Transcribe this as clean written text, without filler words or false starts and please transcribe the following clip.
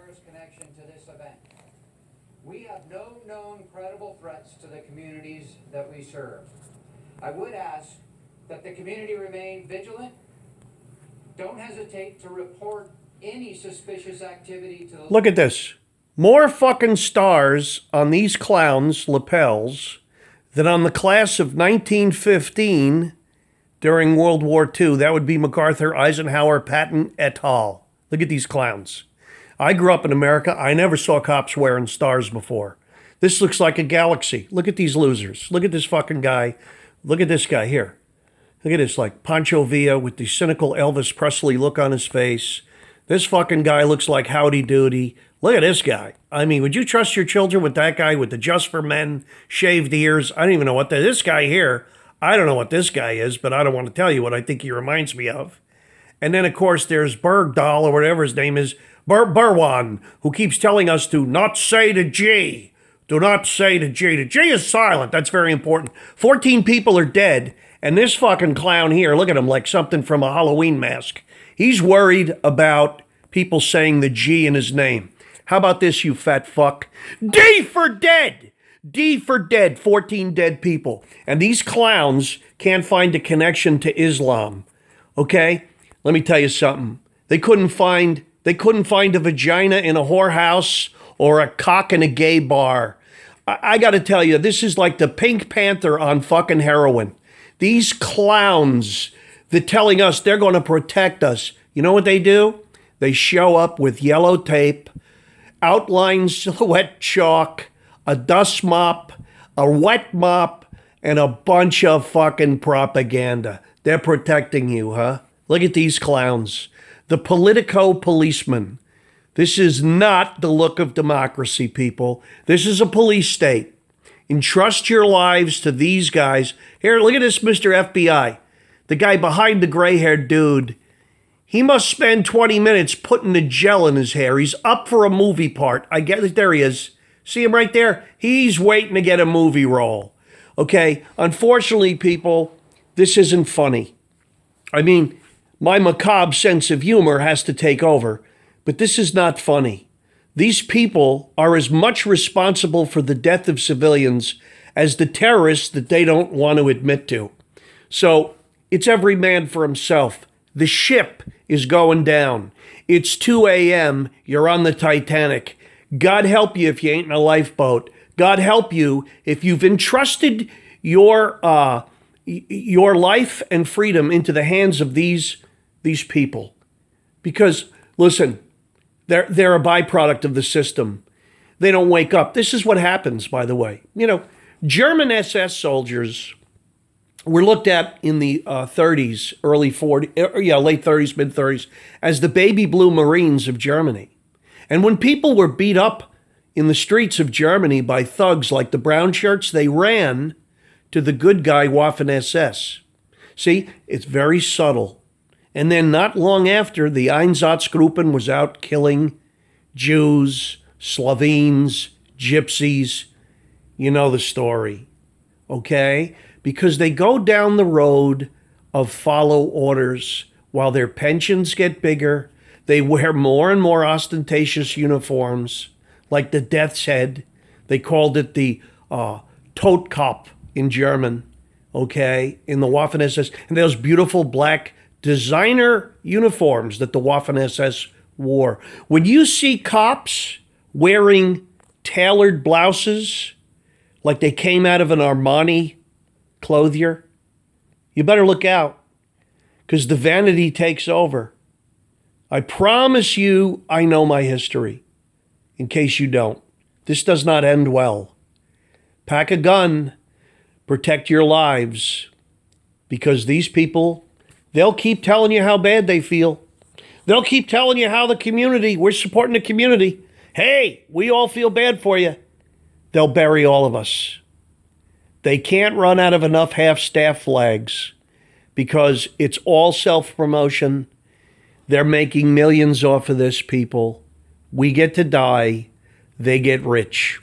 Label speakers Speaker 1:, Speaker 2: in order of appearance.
Speaker 1: terrorist connection to this event. We have no known credible threats to the communities that we serve. I would ask that the community remain vigilant. Don't hesitate to report any suspicious activity to the...
Speaker 2: Look at this. More fucking stars on these clowns' lapels than on the class of 1915 during World War II. That would be MacArthur, Eisenhower, Patton, et al. Look at these clowns. I grew up in America. I never saw cops wearing stars before. This looks like a galaxy. Look at these losers. Look at this fucking guy. Look at this guy here. Look at this, like Pancho Villa with the cynical Elvis Presley look on his face. This fucking guy looks like Howdy Doody. Look at this guy. I mean, would you trust your children with that guy with the Just for Men shaved ears? I don't even know what this guy here. I don't know what this guy is, but I don't want to tell you what I think he reminds me of. And then, of course, there's Bergdahl or whatever his name is, Burwan, who keeps telling us to not say the G. Do not say the G. The G is silent. That's very important. 14 people are dead. And this fucking clown here, look at him like something from a Halloween mask. He's worried about people saying the G in his name. How about this, you fat fuck? D for dead. D for dead. 14 dead people. And these clowns can't find a connection to Islam. Okay? Let me tell you something. They couldn't find a vagina in a whorehouse or a cock in a gay bar. I got to tell you, this is like the Pink Panther on fucking heroin. These clowns, they're telling us they're going to protect us. You know what they do? They show up with yellow tape, outline silhouette chalk, a dust mop, a wet mop, and a bunch of fucking propaganda. They're protecting you, huh? Look at these clowns. The Politico policeman. This is not the look of democracy, people. This is a police state. Entrust your lives to these guys. Here, look at this, Mr. FBI. The guy behind the gray-haired dude. He must spend 20 minutes putting the gel in his hair. He's up for a movie part. I get it. There he is. See him right there? He's waiting to get a movie role. Okay? Unfortunately, people, this isn't funny. I mean, my macabre sense of humor has to take over. But this is not funny. These people are as much responsible for the death of civilians as the terrorists that they don't want to admit to. So it's every man for himself. The ship is going down. It's 2 a.m. You're on the Titanic. God help you if you ain't in a lifeboat. God help you if you've entrusted your life and freedom into the hands of these people. Because, listen, they're a byproduct of the system. They don't wake up. This is what happens, by the way. You know, German SS soldiers were looked at in the 30s, late 30s, mid 30s, as the baby blue Marines of Germany. And when people were beat up in the streets of Germany by thugs like the brown shirts, they ran to the good guy Waffen SS. See, it's very subtle. And then not long after, the Einsatzgruppen was out killing Jews, Slovenes, Gypsies. You know the story, okay? Because they go down the road of follow orders while their pensions get bigger. They wear more and more ostentatious uniforms, like the Death's Head. They called it the Totkopf in German, okay, in the Waffen SS. And those beautiful black designer uniforms that the Waffen SS wore. When you see cops wearing tailored blouses like they came out of an Armani clothier, you better look out, because the vanity takes over. I promise you I know my history, in case you don't. This does not end well. Pack a gun, protect your lives, because these people, they'll keep telling you how bad they feel. They'll keep telling you how we're supporting the community. Hey, we all feel bad for you. They'll bury all of us. They can't run out of enough half-staff flags because it's all self-promotion. They're making millions off of this, people. We get to die. They get rich.